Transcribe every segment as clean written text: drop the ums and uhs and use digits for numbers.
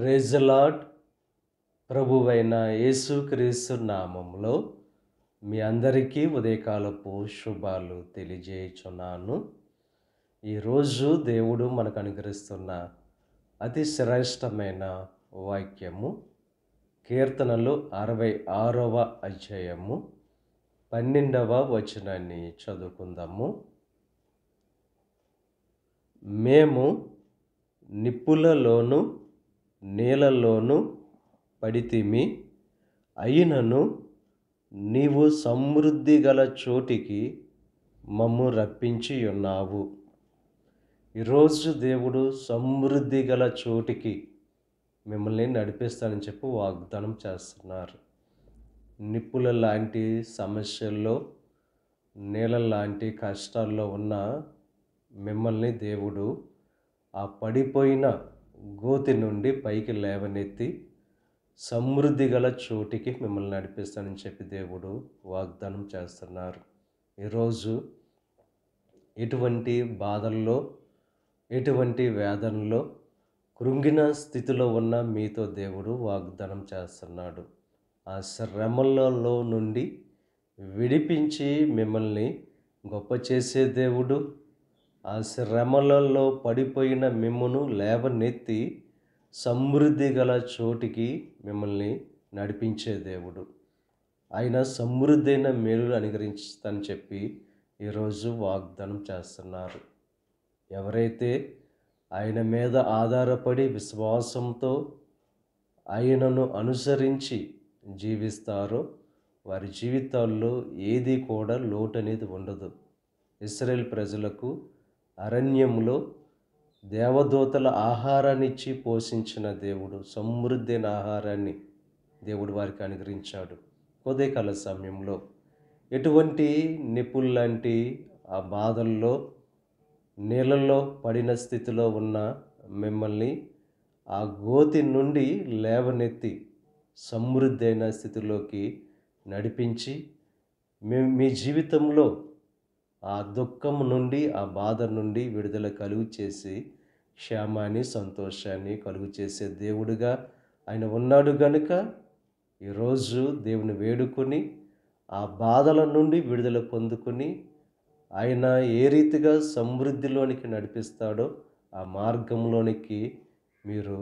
Praise the lord. ప్రభువైన యేసుక్రీస్తు నామములో మీ అందరికీ ఉదయకాలపు శుభాలు తెలియజేయుచున్నాను. ఈరోజు దేవుడు మనకు అనుగ్రహిస్తున్న అతి శ్రేష్టమైన వాక్యము కీర్తనలు 66వ అధ్యాయము 12వ వచనాన్ని చదువుకుందాము. మేము నిప్పులలోను నీళ్ళలోను పడితిమి, అయినను నీవు సమృద్ధి గల చోటికి మమ్ము రప్పించి ఉన్నావు. ఈరోజు దేవుడు సమృద్ధి గల చోటికి మిమ్మల్ని నడిపిస్తానని చెప్పి వాగ్దానం చేస్తున్నారు. నిప్పుల లాంటి సమస్యల్లో, నీళ్ళ లాంటి కష్టాల్లో ఉన్న మిమ్మల్ని దేవుడు ఆ పడిపోయిన గోతి నుండి పైకి లేవనెత్తి సమృద్ధి గల చోటికి మిమ్మల్ని నడిపిస్తానని చెప్పి దేవుడు వాగ్దానం చేస్తున్నారు. ఈరోజు ఎటువంటి బాధల్లో, ఎటువంటి వేదనలో, కృంగిన స్థితిలో ఉన్న మీతో దేవుడు వాగ్దానం చేస్తున్నాడు. ఆ శ్రమలలో నుండి విడిపించి మిమ్మల్ని గొప్ప చేసే దేవుడు, ఆ శ్రమలలో పడిపోయిన మిమ్మును లేవనెత్తి సమృద్ధి గల చోటికి మిమ్మల్ని నడిపించే దేవుడు. ఆయన సమృద్ధైన మేలు అనుగ్రహిస్తానని చెప్పి ఈరోజు వాగ్దానం చేస్తున్నారు. ఎవరైతే ఆయన మీద ఆధారపడి విశ్వాసంతో ఆయనను అనుసరించి జీవిస్తారో వారి జీవితాల్లో ఏది కూడా లోటు అనేది ఉండదు. ఇశ్రాయేల్ ప్రజలకు అరణ్యంలో దేవదూతల ఆహారాన్ని ఇచ్చి పోషించిన దేవుడు, సమృద్ధైన ఆహారాన్ని దేవుడు వారికి అనుగ్రహించాడు. ఉదయకాల సమయంలో ఎటువంటి నిప్పుల్లాంటి ఆ బాధల్లో, నీళ్ళల్లో పడిన స్థితిలో ఉన్న మిమ్మల్ని ఆ గోతి నుండి లేవనెత్తి సమృద్ధి అయిన స్థితిలోకి నడిపించి మీ జీవితంలో ఆ దుఃఖం నుండి, ఆ బాధ నుండి విడుదల కలుగు చేసి క్షేమాన్ని, సంతోషాన్ని కలుగు చేసే దేవుడుగా ఆయన ఉన్నాడు గనుక ఈరోజు దేవుని వేడుకొని ఆ బాధల నుండి విడుదల పొందుకొని ఆయన ఏ రీతిగా సమృద్ధిలోనికి నడిపిస్తాడో ఆ మార్గంలోనికి మీరు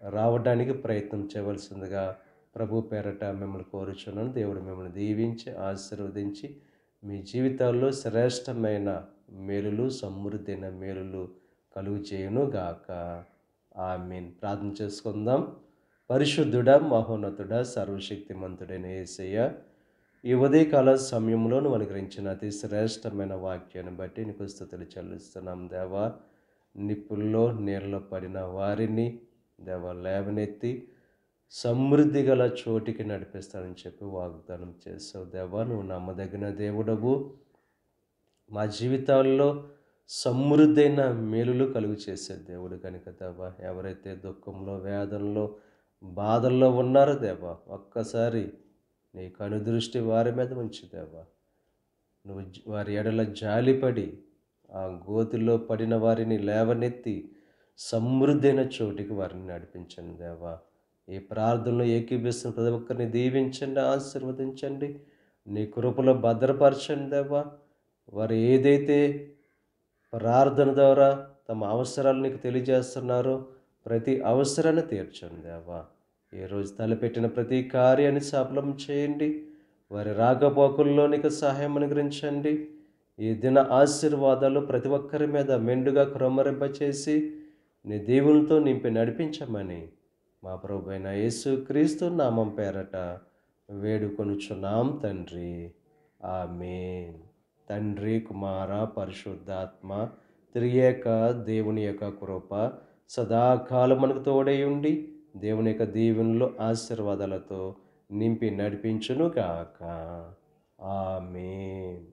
రావడానికి ప్రయత్నం చేయవలసిందిగా ప్రభు పేరట మిమ్మల్ని కోరుచున్నాను. దేవుడు మిమ్మల్ని దీవించి ఆశీర్వదించి మీ జీవితాల్లో శ్రేష్టమైన మేలులు, సమృద్ధైన మేలులు కలుగు చేయును గాక. ఆమేన్. ప్రార్థన చేసుకుందాం. పరిశుద్ధుడా, మహోన్నతుడా, సర్వశక్తిమంతుడైన యేసయ్య, ఈ ఉదయకాల సమయంలో నువ్వు అనుగ్రహించిన అతి శ్రేష్టమైన వాక్యాన్ని బట్టి నీకు స్తుతులు చెల్లిస్తున్నాం దేవా. నిప్పుల్లో నీళ్ళలో పడిన వారిని దేవా లేవనెత్తి సమృద్ధి గల చోటికి నడిపిస్తానని చెప్పి వాగ్దానం చేసావు దేవా. నువ్వు నమ్మదగిన దేవుడవు. మా జీవితాల్లో సమృద్ధైన మేలులు కలుగు చేసే దేవుడు కనుక దేవా, ఎవరైతే దుఃఖంలో, వేదనలో, బాధల్లో ఉన్నారో దేవా, ఒక్కసారి నీ కనుదృష్టి వారి మీద ఉంచి దేవా, నువ్వు వారి ఎడల జాలిపడి ఆ గోతిలో పడిన వారిని లేవనెత్తి సమృద్ధైన చోటికి వారిని నడిపించండి దేవా. ఈ ప్రార్థనలో ఏకీభిస్తున్న ప్రతి ఒక్కరిని దీవించండి, ఆశీర్వదించండి, నీ కృపలో భద్రపరచండి దేవా. వారు ఏదైతే ప్రార్థన ద్వారా తమ అవసరాలు నీకు తెలియజేస్తున్నారో ప్రతి అవసరాన్ని తీర్చండి దేవా. ఈరోజు తలపెట్టిన ప్రతి కార్యాన్ని సఫలం చేయండి. వారి రాకపోకల్లో నీకు సహాయం అనుగ్రహించండి. ఈ దిన ఆశీర్వాదాలు ప్రతి ఒక్కరి మీద మెండుగా క్రమరింపచేసి నీ దేవునితో నింపి నడిపించమని మా ప్రభువైన యేసుక్రీస్తు నామం పేరట వేడుకొనుచున్నాం తండ్రి. ఆమేన్. తండ్రి, కుమార, పరిశుద్ధాత్మ త్రియేక దేవుని యొక్క కృప సదాకాలం మనకు తోడై ఉండి దేవుని యొక్క దీవెనలు, ఆశీర్వాదాలతో నింపి నడిపించును గాక. ఆమేన్.